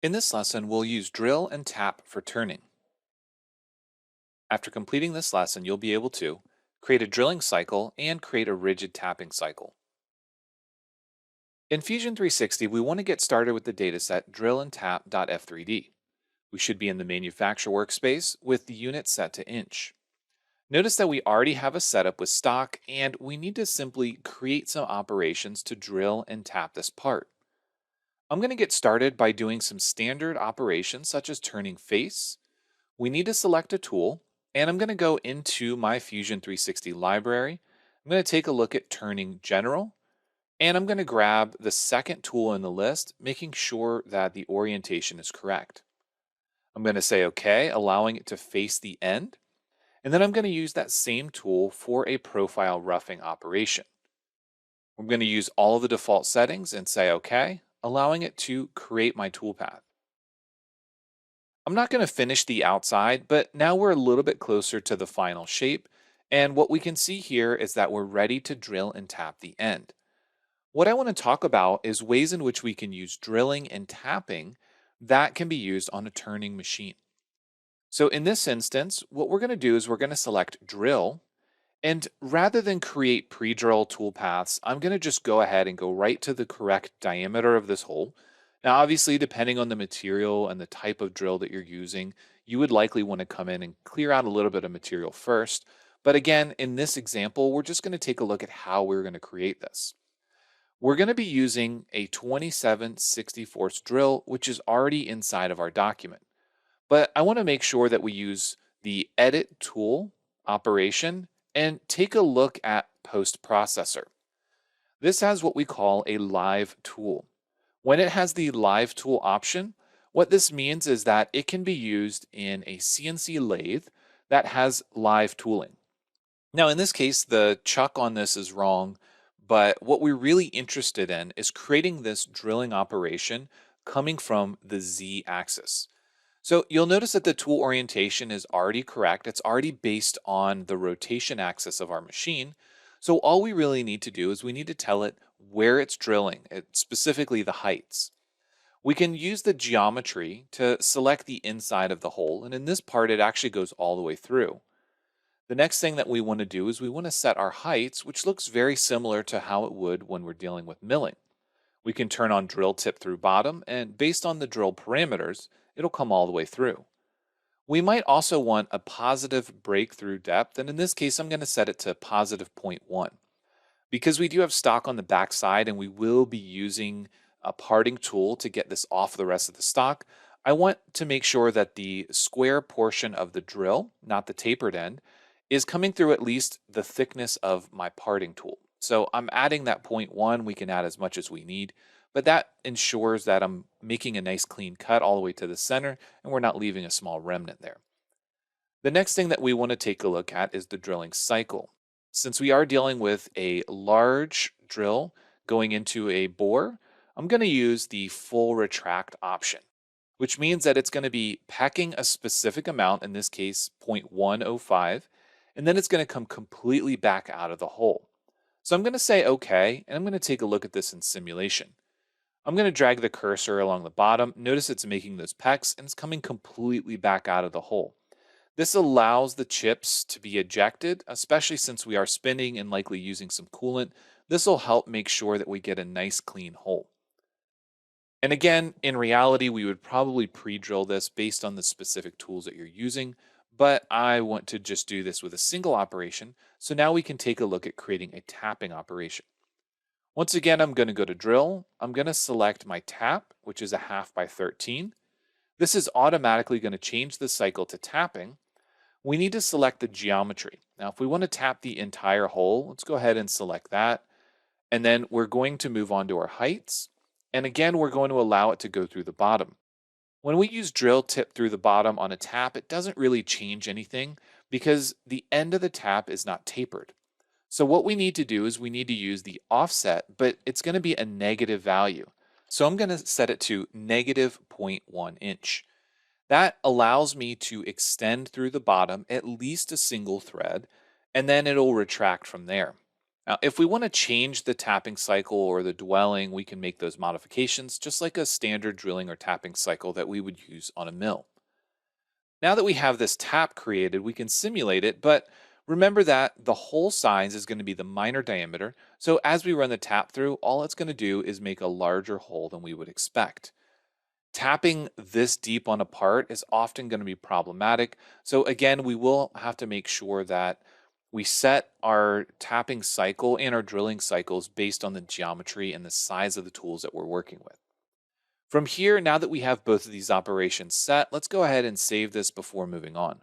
In this lesson, we'll use drill and tap for turning. After completing this lesson, you'll be able to create a drilling cycle and create a rigid tapping cycle. In Fusion 360, we want to get started with the dataset drill and tap.f3d. We should be in the manufacturer workspace with the unit set to inch. Notice that we already have a setup with stock and we need to simply create some operations to drill and tap this part. I'm going to get started by doing some standard operations such as turning face. We need to select a tool, and I'm going to go into my Fusion 360 library. I'm going to take a look at turning general, and I'm going to grab the second tool in the list, making sure that the orientation is correct. I'm going to say OK, allowing it to face the end, and then I'm going to use that same tool for a profile roughing operation. I'm going to use all of the default settings and say OK, allowing it to create my toolpath. I'm not going to finish the outside, but now we're a little bit closer to the final shape. And what we can see here is that we're ready to drill and tap the end. What I want to talk about is ways in which we can use drilling and tapping that can be used on a turning machine. So in this instance, what we're going to do is we're going to select drill. And rather than create pre-drill toolpaths, I'm going to just go ahead and go right to the correct diameter of this hole. Now, obviously, depending on the material and the type of drill that you're using, you would likely want to come in and clear out a little bit of material first. But again, in this example, we're just going to take a look at how we're going to create this. We're going to be using a 27/64 drill, which is already inside of our document. But I want to make sure that we use the edit tool operation and take a look at post processor. This has what we call a live tool. When it has the live tool option, what this means is that it can be used in a CNC lathe that has live tooling. Now, in this case, the chuck on this is wrong, but what we're really interested in is creating this drilling operation coming from the Z axis. So you'll notice that the tool orientation is already correct. It's already based on the rotation axis of our machine. So all we really need to do is we need to tell it where it's drilling, specifically the heights. We can use the geometry to select the inside of the hole. And in this part, it actually goes all the way through. The next thing that we want to do is we want to set our heights, which looks very similar to how it would when we're dealing with milling. We can turn on drill tip through bottom, and based on the drill parameters, it'll come all the way through. We might also want a positive breakthrough depth, and in this case, I'm going to set it to positive zero point 0.1. Because we do have stock on the back side and we will be using a parting tool to get this off the rest of the stock, I want to make sure that the square portion of the drill, not the tapered end, is coming through at least the thickness of my parting tool. So I'm adding that 0.1. We can add as much as we need, but that ensures that I'm making a nice clean cut all the way to the center and we're not leaving a small remnant there. The next thing that we want to take a look at is the drilling cycle. Since we are dealing with a large drill going into a bore, I'm going to use the full retract option, which means that it's going to be packing a specific amount, in this case 0.105, and then it's going to come completely back out of the hole. So I'm going to say OK, and I'm going to take a look at this in simulation. I'm going to drag the cursor along the bottom. Notice it's making those pecks, and it's coming completely back out of the hole. This allows the chips to be ejected, especially since we are spinning and likely using some coolant. This will help make sure that we get a nice clean hole. And again, in reality, we would probably pre-drill this based on the specific tools that you're using, but I want to just do this with a single operation. So now we can take a look at creating a tapping operation. Once again, I'm going to go to drill. I'm going to select my tap, which is a 1/2 by 13. This is automatically going to change the cycle to tapping. We need to select the geometry. Now, if we want to tap the entire hole, let's go ahead and select that. And then we're going to move on to our heights. And again, we're going to allow it to go through the bottom. When we use drill tip through the bottom on a tap, it doesn't really change anything because the end of the tap is not tapered. So what we need to do is we need to use the offset, but it's going to be a negative value. So I'm going to set it to negative zero point 0.1 inch. That allows me to extend through the bottom at least a single thread, and then it'll retract from there. Now, if we want to change the tapping cycle or the dwelling, we can make those modifications just like a standard drilling or tapping cycle that we would use on a mill. Now that we have this tap created, we can simulate it, but remember that the hole size is going to be the minor diameter. So as we run the tap through, all it's going to do is make a larger hole than we would expect. Tapping this deep on a part is often going to be problematic. So again, we will have to make sure that we set our tapping cycle and our drilling cycles based on the geometry and the size of the tools that we're working with. From here, now that we have both of these operations set, let's go ahead and save this before moving on.